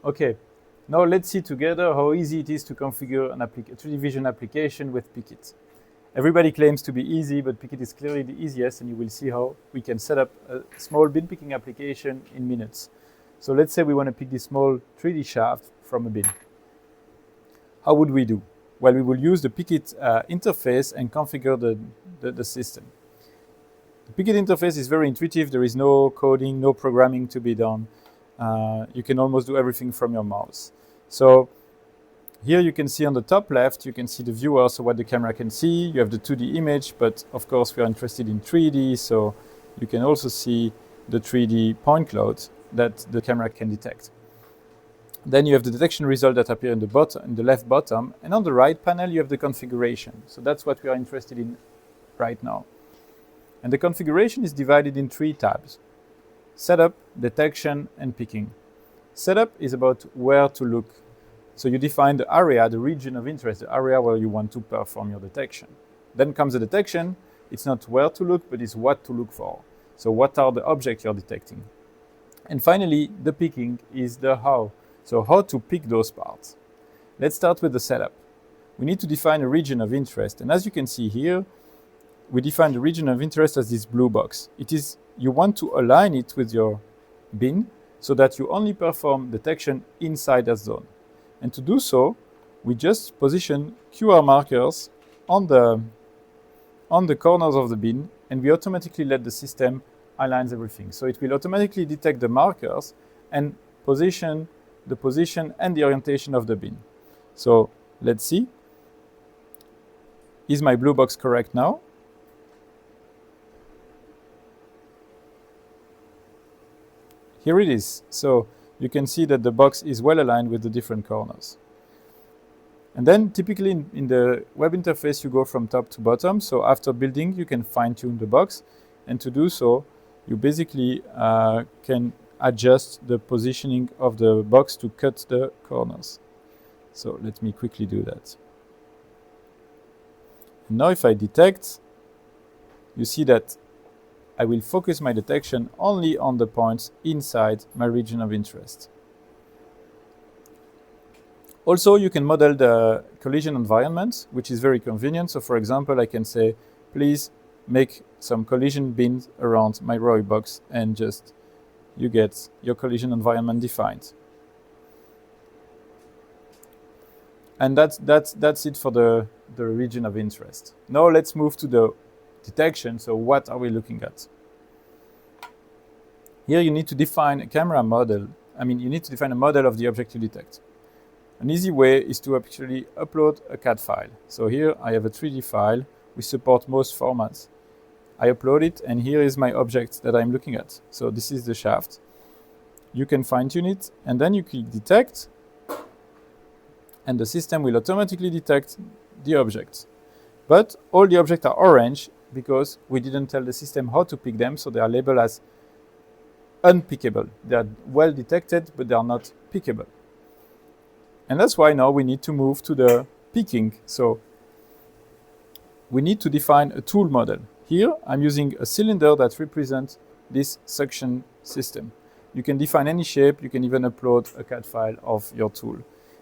Okay, now let's see together how easy it is to configure a 3D vision application with Pickit. Everybody claims to be easy, but Pickit is clearly the easiest, and you will see how we can set up a small bin picking application in minutes. So let's say we want to pick this small 3D shaft from a bin. How would we do? Well, we will use the Pickit interface and configure the system. The Pickit interface is very intuitive. There is no coding, no programming to be done. You can almost do everything from your mouse. So here you can see on the top left, you can see the viewer, so what the camera can see. You have the 2D image, but of course we are interested in 3D, so you can also see the 3D point cloud that the camera can detect. Then you have the detection result that appear in the left bottom, and on the right panel you have the configuration. So that's what we are interested in right now. And the configuration is divided in 3 tabs: setup, detection, and picking. Setup is about where to look. So you define the area, the region of interest, the area where you want to perform your detection. Then comes the detection. It's not where to look, but it's what to look for. So what are the objects you're detecting? And finally, the picking is the how. So how to pick those parts. Let's start with the setup. We need to define a region of interest. And as you can see here, we define the region of interest as this blue box. It is, you want to align it with your bin so that you only perform detection inside that zone. And to do so, we just position QR markers on the corners of the bin, and we automatically let the system align everything. So it will automatically detect the markers and position the position and the orientation of the bin. So let's see. Is my blue box correct now? Here it is. So you can see that the box is well aligned with the different corners. And then typically in the web interface, you go from top to bottom. So after building, you can fine tune the box. And to do so, you basically can adjust the positioning of the box to cut the corners. So let me quickly do that. And now if I detect, you see that I will focus my detection only on the points inside my region of interest. Also, you can model the collision environment, which is very convenient. So for example, I can say, please make some collision bins around my ROI box, and just you get your collision environment defined. And that's it for the region of interest. Now let's move to the detection. So what are we looking at? Here you need to define a camera model. You need to define a model of the object you detect. An easy way is to actually upload a CAD file. So here I have a 3D file. We support most formats. I upload it, and here is my object that I'm looking at. So this is the shaft. You can fine tune it, and then you click detect, and the system will automatically detect the objects. But all the objects are orange because we didn't tell the system how to pick them, so they are labeled as unpickable. They are well detected, but they are not pickable. And that's why now we need to move to the picking. So we need to define a tool model. Here I'm using a cylinder that represents this suction system. You can define any shape. You can even upload a CAD file of your tool.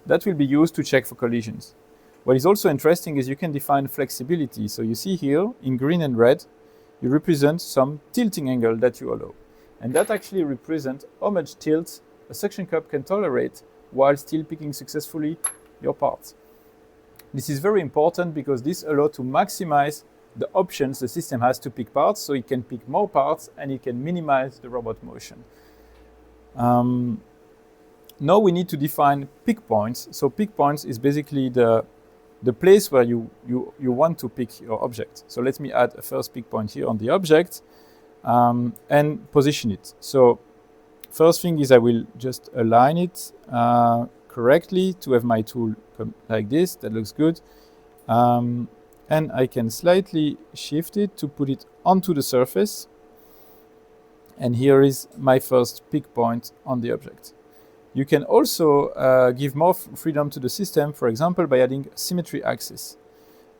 That will be used to check for collisions. What is also interesting is you can define flexibility. So you see here in green and red, you represent some tilting angle that you allow. And that actually represents how much tilt a suction cup can tolerate while still picking successfully your parts. This is very important because this allows to maximize the options the system has to pick parts, so it can pick more parts and it can minimize the robot motion. Now we need to define pick points. So pick points is basically the place where you want to pick your object. So let me add a first pick point here on the object and position it. So first thing is I will just align it correctly to have my tool come like this. That looks good. And I can slightly shift it to put it onto the surface. And here is my first pick point on the object. You can also give more freedom to the system, for example, by adding a symmetry axis.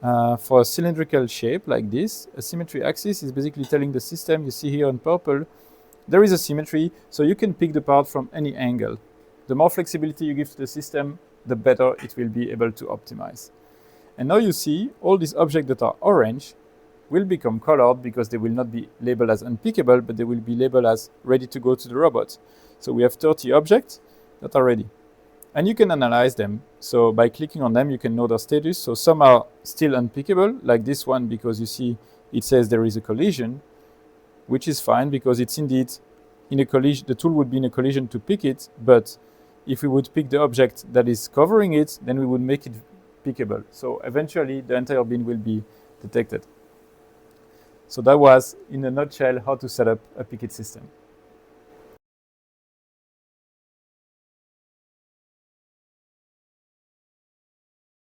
For a cylindrical shape like this, a symmetry axis is basically telling the system, you see here in purple, there is a symmetry, so you can pick the part from any angle. the more flexibility you give to the system, the better it will be able to optimize. And now you see all these objects that are orange will become colored because they will not be labeled as unpickable, but they will be labeled as ready to go to the robot. So we have 30 objects that are ready. And you can analyze them. So by clicking on them, you can know their status. So some are still unpickable, like this one, because you see it says there is a collision, which is fine because it's indeed in a collision. The tool would be in a collision to pick it, but if we would pick the object that is covering it, then we would make it pickable. So eventually the entire bin will be detected. So that was, in a nutshell, how to set up a Pickit system.